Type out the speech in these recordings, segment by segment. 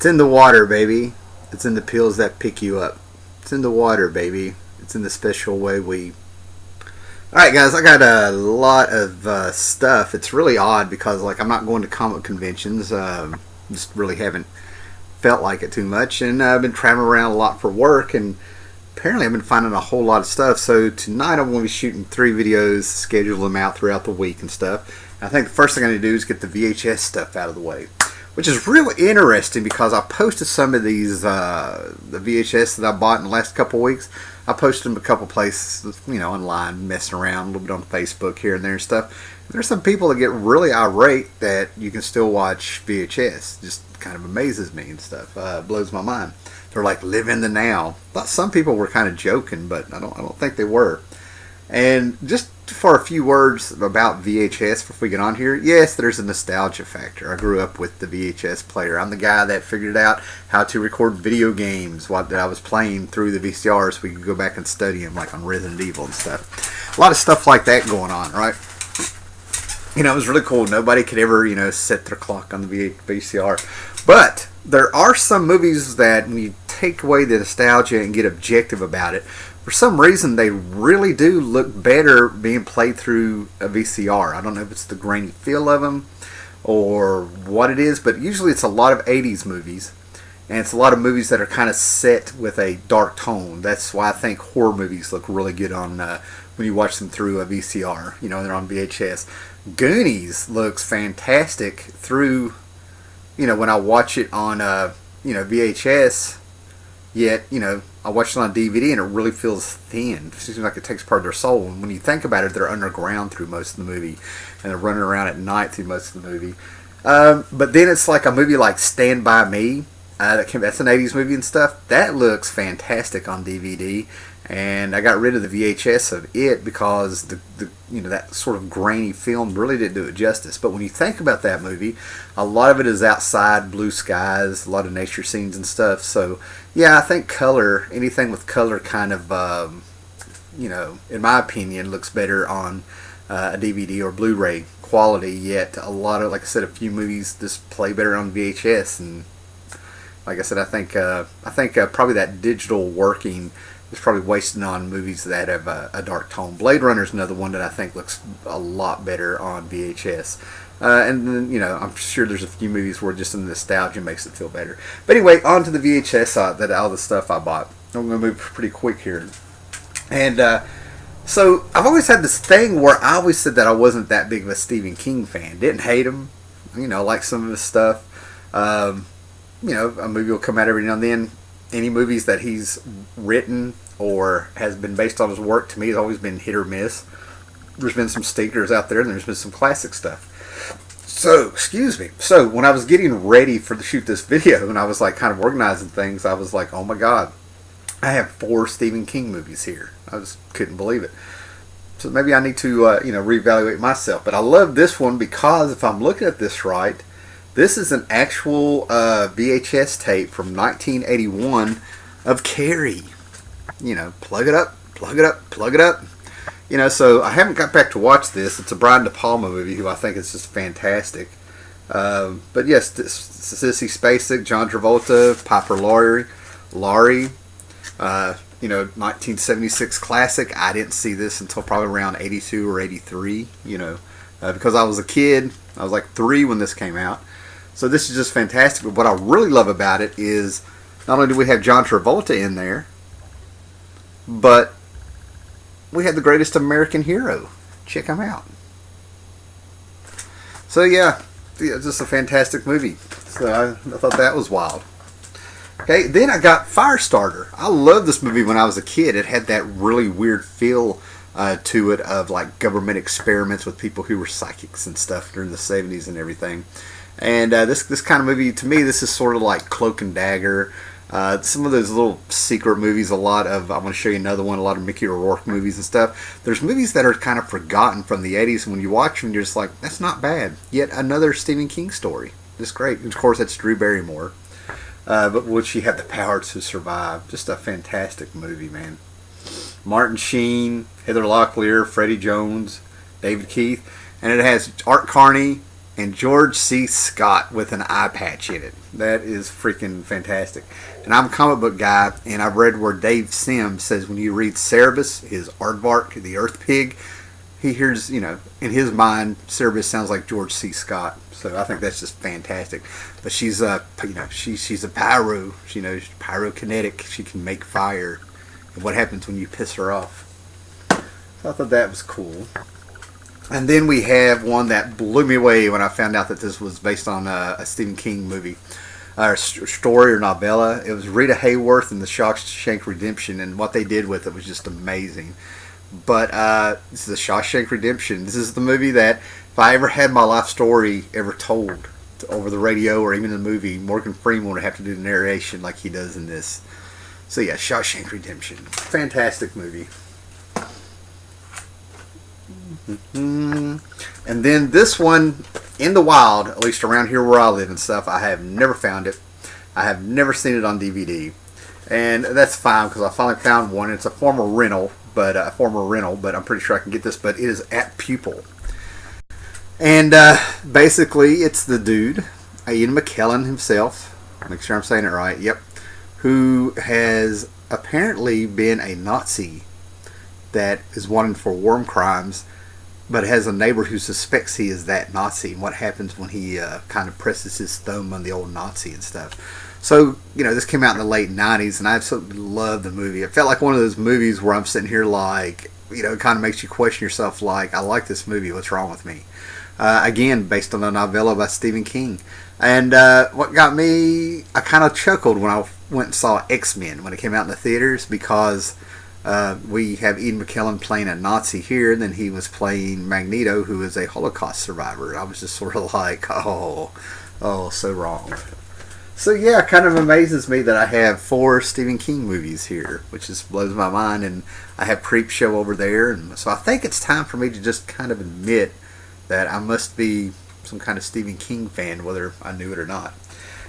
It's in the water, baby. It's in the pills that pick you up. It's in the water, baby. It's in the special way we... Alright, guys, I got a lot of stuff. It's really odd because, like, I'm not going to comic conventions. Just really haven't felt like it too much. And I've been traveling around a lot for work, and apparently I've been finding a whole lot of stuff. So tonight I'm going to be shooting 3 videos, schedule them out throughout the week and stuff. I think the first thing I'm going to do is get the VHS stuff out of the way, which is really interesting because I posted some of these, the VHS that I bought in the last couple of weeks. I posted them a couple places, you know, online, messing around a little bit on Facebook here and there and stuff. There's some people that get really irate that you can still watch VHS. Just kind of amazes me and stuff. Blows my mind. They're like, live in the now. I thought some people were kind of joking, but I don't think they were. And just for a few words about VHS before we get on here, yes, there's a nostalgia factor. I grew up with the VHS player. I'm the guy that figured out how to record video games while I was playing through the VCR so we could go back and study them, like on Resident Evil and stuff. A lot of stuff like that going on, right? You know, it was really cool. Nobody could ever, you know, set their clock on the VCR. But there are some movies that when you take away the nostalgia and get objective about it, for some reason they really do look better being played through a VCR. I don't know if it's the grainy feel of them or what it is, but usually it's a lot of 80s movies. And it's a lot of movies that are kind of set with a dark tone. That's why I think horror movies look really good on when you watch them through a VCR. You know, they're on VHS. Goonies looks fantastic through, you know, when I watch it on, you know, VHS. Yet, you know, I watch it on DVD and it really feels thin. It seems like it takes part of their soul. And when you think about it, they're underground through most of the movie. And they're running around at night through most of the movie. But then it's like a movie like Stand By Me. That's an 80s movie and stuff. That looks fantastic on DVD. And I got rid of the VHS of it because the you know, that sort of grainy film really didn't do it justice. But when you think about that movie, a lot of it is outside, blue skies, a lot of nature scenes and stuff. So yeah, I think color, anything with color kind of, you know, in my opinion, looks better on a DVD or Blu-ray quality. Yet a lot of, like I said, a few movies just play better on VHS. And like I said, I think probably that digital working is probably wasting on movies that have a dark tone. Blade Runner is another one that I think looks a lot better on VHS. And then, you know, I'm sure there's a few movies where just the nostalgia makes it feel better. But anyway, on to the VHS, that all the stuff I bought. I'm going to move pretty quick here. And so I've always had this thing where I always said that I wasn't that big of a Stephen King fan. Didn't hate him. You know, like some of his stuff. You know, a movie will come out every now and then. Any movies that he's written or has been based on his work, to me, has always been hit or miss. There's been some stinkers out there, and there's been some classic stuff. So, excuse me. So, when I was getting ready to shoot this video, and I was like kind of organizing things, I was like, oh my God, I have 4 Stephen King movies here. I just couldn't believe it. So maybe I need to, you know, reevaluate myself. But I love this one because if I'm looking at this right, this is an actual VHS tape from 1981 of Carrie. You know, plug it up, plug it up, plug it up. You know, so I haven't got back to watch this. It's a Brian De Palma movie, who I think is just fantastic. But yes, Sissy Spacek, John Travolta, Piper Laurie. You know, 1976 classic. I didn't see this until probably around 82 or 83. You know, because I was a kid. I was like 3 when this came out. So this is just fantastic. But what I really love about it is not only do we have John Travolta in there, but we had the greatest American hero. Check him out. So yeah, just a fantastic movie. So I thought that was wild. Okay, then I got Firestarter. I loved this movie when I was a kid. It had that really weird feel to it of like government experiments with people who were psychics and stuff during the 70s and everything. And this kind of movie, to me, this is sort of like Cloak and Dagger. Some of those little secret movies, I want to show you another one, a lot of Mickey Rourke movies and stuff. There's movies that are kind of forgotten from the 80s, and when you watch them, you're just like, that's not bad. Yet another Stephen King story. Just great. And of course, that's Drew Barrymore. But would she have the power to survive? Just a fantastic movie, man. Martin Sheen, Heather Locklear, Freddie Jones, David Keith. And it has Art Carney, and George C. Scott with an eye patch in it. That is freaking fantastic. And I'm a comic book guy, and I've read where Dave Sims says when you read Cerebus, his aardvark, the Earth Pig, he hears, in his mind, Cerebus sounds like George C. Scott. So I think that's just fantastic. But she's she's a pyro. She's pyrokinetic. She can make fire. And what happens when you piss her off? So I thought that was cool. And then we have one that blew me away when I found out that this was based on a Stephen King movie, or story or novella. It was Rita Hayworth and the Shawshank Redemption, and what they did with it was just amazing. But this is the Shawshank Redemption. This is the movie that if I ever had my life story ever told over the radio or even in the movie, Morgan Freeman would have to do the narration like he does in this. So yeah, Shawshank Redemption. Fantastic movie. And then this one, in the wild, at least around here where I live and stuff, I have never found it. I have never seen it on DVD. And that's fine because I finally found one. It's a former rental, but I'm pretty sure I can get this, but it is at Pupil. And basically, it's the dude, Ian McKellen himself, make sure I'm saying it right, yep, who has apparently been a Nazi that is wanted for war crimes, but has a neighbor who suspects he is that Nazi, and what happens when he kind of presses his thumb on the old Nazi and stuff. So, this came out in the late 90s, and I absolutely loved the movie. It felt like one of those movies where I'm sitting here like, it kind of makes you question yourself like, I like this movie, what's wrong with me? Again, based on a novella by Stephen King. And what got me, I kind of chuckled when I went and saw X-Men when it came out in the theaters, because we have Ian McKellen playing a Nazi here, and then he was playing Magneto, who is a Holocaust survivor. And I was just sort of like, oh, so wrong. So yeah, it kind of amazes me that I have 4 Stephen King movies here, which just blows my mind, and I have Creepshow over there, and so I think it's time for me to just kind of admit that I must be some kind of Stephen King fan, whether I knew it or not.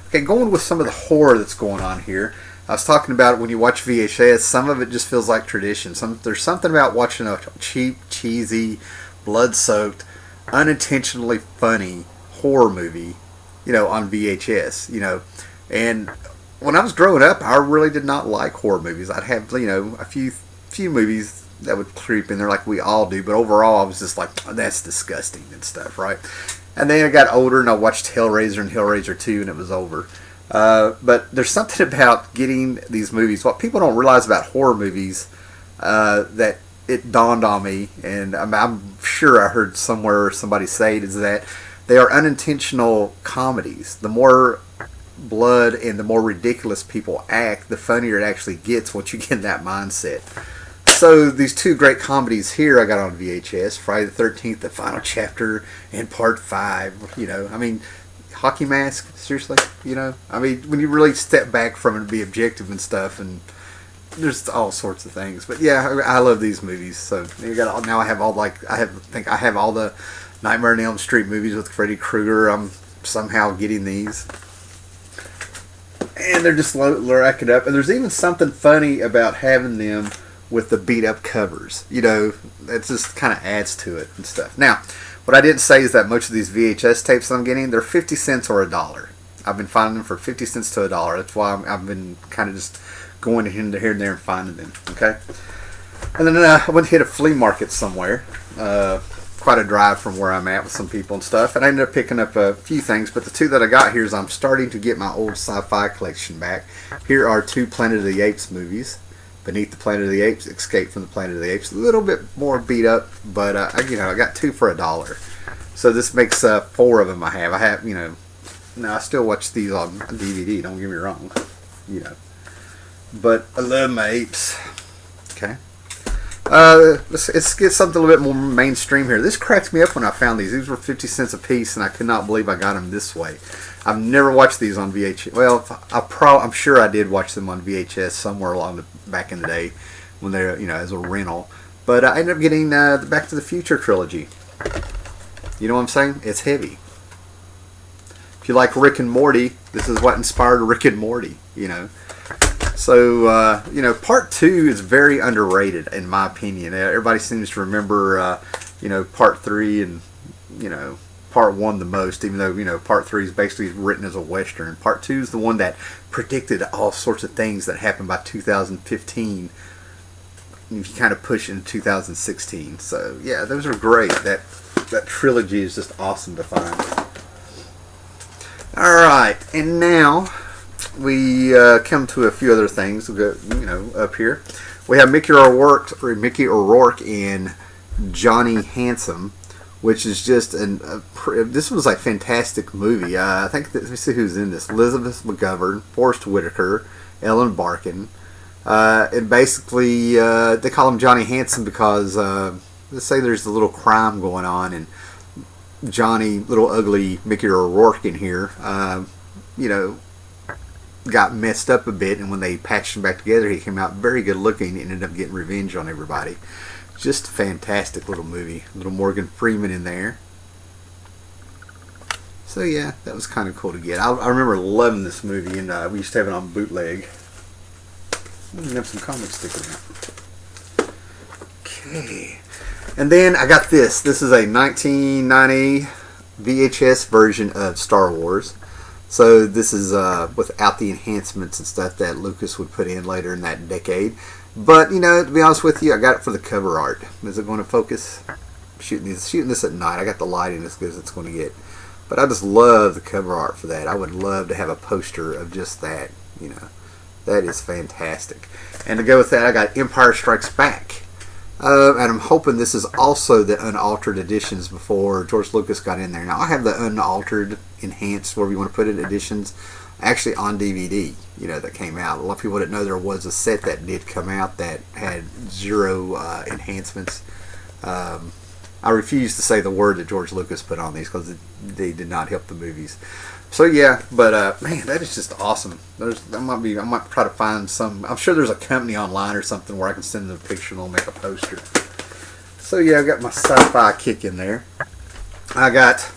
Okay, going with some of the horror that's going on here. I was talking about when you watch VHS, some of it just feels like tradition. There's something about watching a cheap, cheesy, blood-soaked, unintentionally funny horror movie, on VHS, And when I was growing up, I really did not like horror movies. I'd have, a few movies that would creep in there like we all do, but overall I was just like, oh, that's disgusting and stuff, right? And then I got older and I watched Hellraiser and Hellraiser 2 and it was over. But there's something about getting these movies, what people don't realize about horror movies, that it dawned on me, and I'm sure I heard somewhere somebody say it, is that they are unintentional comedies. The more blood and the more ridiculous people act, the funnier it actually gets once you get in that mindset. So these 2 great comedies here I got on VHS, Friday the 13th, the final chapter, and part 5. Hockey Mask, seriously, when you really step back from it and be objective and stuff, and there's all sorts of things. But yeah, I love these movies. So now I have all I have all the Nightmare on Elm Street movies with Freddy Krueger. I'm somehow getting these. And they're just racking up. And there's even something funny about having them with the beat up covers. That just kind of adds to it and stuff. Now, what I didn't say is that most of these VHS tapes I'm getting, they're 50 cents or $1. I've been finding them for 50 cents to $1. That's why I've been kind of just going here and there and finding them. Okay? And then I went to hit a flea market somewhere. Quite a drive from where I'm at with some people and stuff. And I ended up picking up a few things, but the 2 that I got here is I'm starting to get my old sci-fi collection back. Here are 2 Planet of the Apes movies. Beneath the Planet of the Apes, Escape from the Planet of the Apes. A little bit more beat up, but I got 2 for $1. So this makes 4 of them I have. Now I still watch these on DVD, don't get me wrong. But I love my apes. Okay. Let's get something a little bit more mainstream here. This cracked me up when I found these. These were 50 cents a piece, and I could not believe I got them this way. I've never watched these on VHS. Well, I'm sure I did watch them on VHS somewhere along back in the day when they're, as a rental. But I ended up getting the Back to the Future trilogy. You know what I'm saying? It's heavy. If you like Rick and Morty, this is what inspired Rick and Morty, So, part 2 is very underrated, in my opinion. Everybody seems to remember, part 3 and, part 1 the most, even though, you know, part 3 is basically written as a Western. Part 2 is the one that predicted all sorts of things that happened by 2015. If you kind of push into 2016. So, yeah, those are great. That trilogy is just awesome to find. Alright, and now we come to a few other things. We'll go, you know, up here. We have Mickey O'Rourke in Johnny Handsome, which is just this was a fantastic movie. I think let me see who's in this: Elizabeth McGovern, Forrest Whitaker, Ellen Barkin, and basically they call him Johnny Handsome because let's say there's a little crime going on, and Johnny, little ugly Mickey O'Rourke in here, you know, got messed up a bit, and when they patched him back together, he came out very good looking and ended up getting revenge on everybody. Just a fantastic little movie. Little Morgan Freeman in there. So yeah, that was kind of cool to get. I remember loving this movie, and we used to have it on bootleg. We have some comic stickers. Okay. And then I got this. This is a 1990 VHS version of Star Wars. So this is without the enhancements and stuff that Lucas would put in later in that decade. But, you know, to be honest with you, I got it for the cover art. Is it going to focus? Shooting this at night. I got the lighting as good as it's going to get. But I just love the cover art for that. I would love to have a poster of just that. You know, that is fantastic. And to go with that, I got Empire Strikes Back. And I'm hoping this is also the unaltered editions before George Lucas got in there. Now, I have the unaltered, enhanced, wherever you want to put it, editions actually on DVD, you know, that came out. A lot of people didn't know there was a set that did come out that had 0 enhancements. I refuse to say the word that George Lucas put on these because they did not help the movies. So yeah, but man, that is just awesome. I might try to find some. I'm sure there's a company online or something where I can send them a picture and they'll make a poster. So yeah, I got my sci-fi kick in there. I got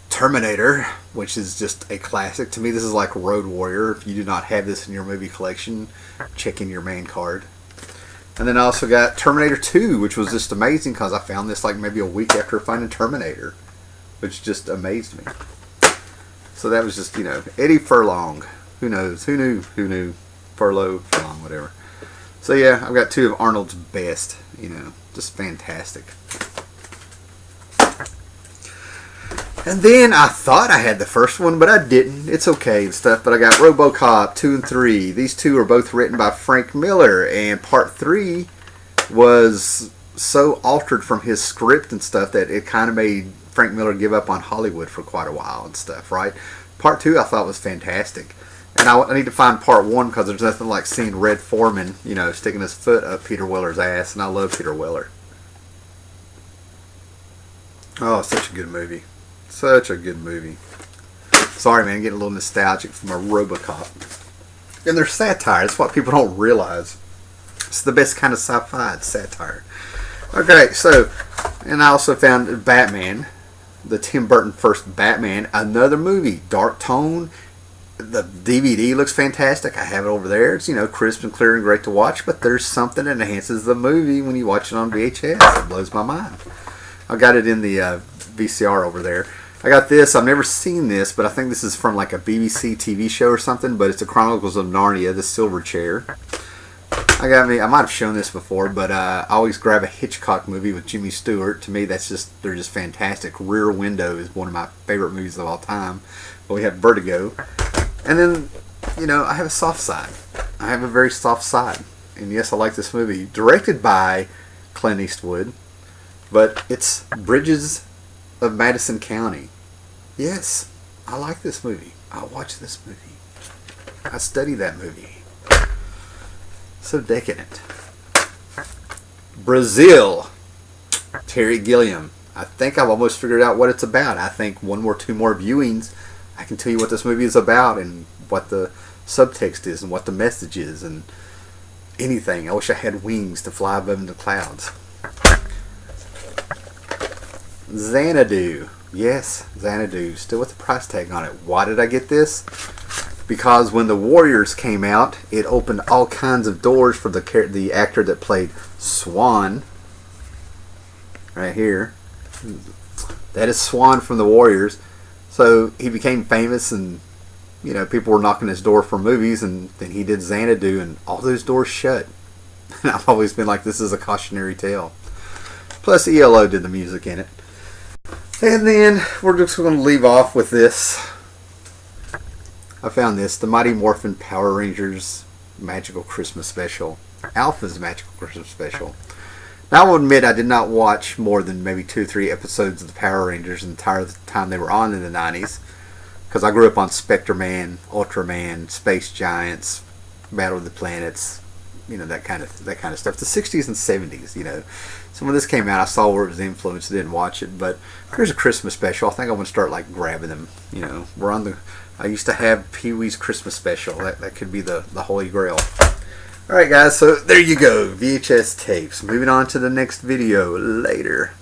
Terminator, which is just a classic. To me, this is like Road Warrior. If you do not have this in your movie collection, check in your main card. And then I also got Terminator 2, which was just amazing because I found this like maybe a week after finding Terminator, which just amazed me. So that was just, you know, Eddie Furlong. Who knows? Who knew? Who knew? Furlough, Furlong, whatever. So yeah, I've got 2 of Arnold's best. You know, just fantastic. And then I thought I had the first one, but I didn't. It's okay and stuff. But I got RoboCop 2 and 3. These 2 are both written by Frank Miller, and part 3 was so altered from his script and stuff that it kind of made Frank Miller give up on Hollywood for quite a while and stuff, right? Part 2 I thought was fantastic. And I need to find part 1 because there's nothing like seeing Red Foreman, you know, sticking his foot up Peter Weller's ass, and I love Peter Weller. Oh, such a good movie. Such a good movie. Sorry, man, getting a little nostalgic from a RoboCop. And they're satire. That's what people don't realize. It's the best kind of sci-fi. It's satire. Okay, so, and I also found Batman, the Tim Burton first Batman, another movie, dark tone. The DVD looks fantastic. I have it over there. It's, you know, crisp and clear and great to watch, but there's something that enhances the movie when you watch it on VHS. It blows my mind. I got it in the VCR over there. I got this. I've never seen this, but I think this is from like a BBC TV show or something, but it's the Chronicles of Narnia, the Silver Chair. I might have shown this before, but I always grab a Hitchcock movie with Jimmy Stewart. To me, they're just fantastic. Rear Window is one of my favorite movies of all time. But we have Vertigo. And then, you know, I have a soft side. I have a very soft side. And yes, I like this movie. Directed by Clint Eastwood, but it's Bridges of Madison County. Yes, I like this movie. I watch this movie. I study that movie. So decadent. Brazil. Terry Gilliam. I think I've almost figured out what it's about. I think 1 or 2 more viewings, I can tell you what this movie is about and what the subtext is and what the message is and anything. I wish I had wings to fly above the clouds. Xanadu. Yes, Xanadu. Still with the price tag on it. Why did I get this? Because when the Warriors came out, it opened all kinds of doors for the actor that played Swan. Right here. They had a Swan from the Warriors. So he became famous, and people were knocking his door for movies, and then he did Xanadu, and all those doors shut. And I've always been like, this is a cautionary tale. Plus ELO did the music in it. And then we're just going to leave off with this. I found this, the Mighty Morphin Power Rangers Magical Christmas Special. Alpha's Magical Christmas Special. Now, I will admit I did not watch more than maybe 2 or 3 episodes of the Power Rangers the entire time they were on in the 90s. Because I grew up on Spectre-Man, Ultraman, Space Giants, Battle of the Planets, that kind of stuff. The 60s and 70s, So when this came out, I saw where it was influenced. Didn't watch it, but here's a Christmas special. I think I'm gonna start grabbing them. We're on the. I used to have Pee-wee's Christmas special. That could be the holy grail. Alright guys, so there you go. VHS tapes. Moving on to the next video. Later.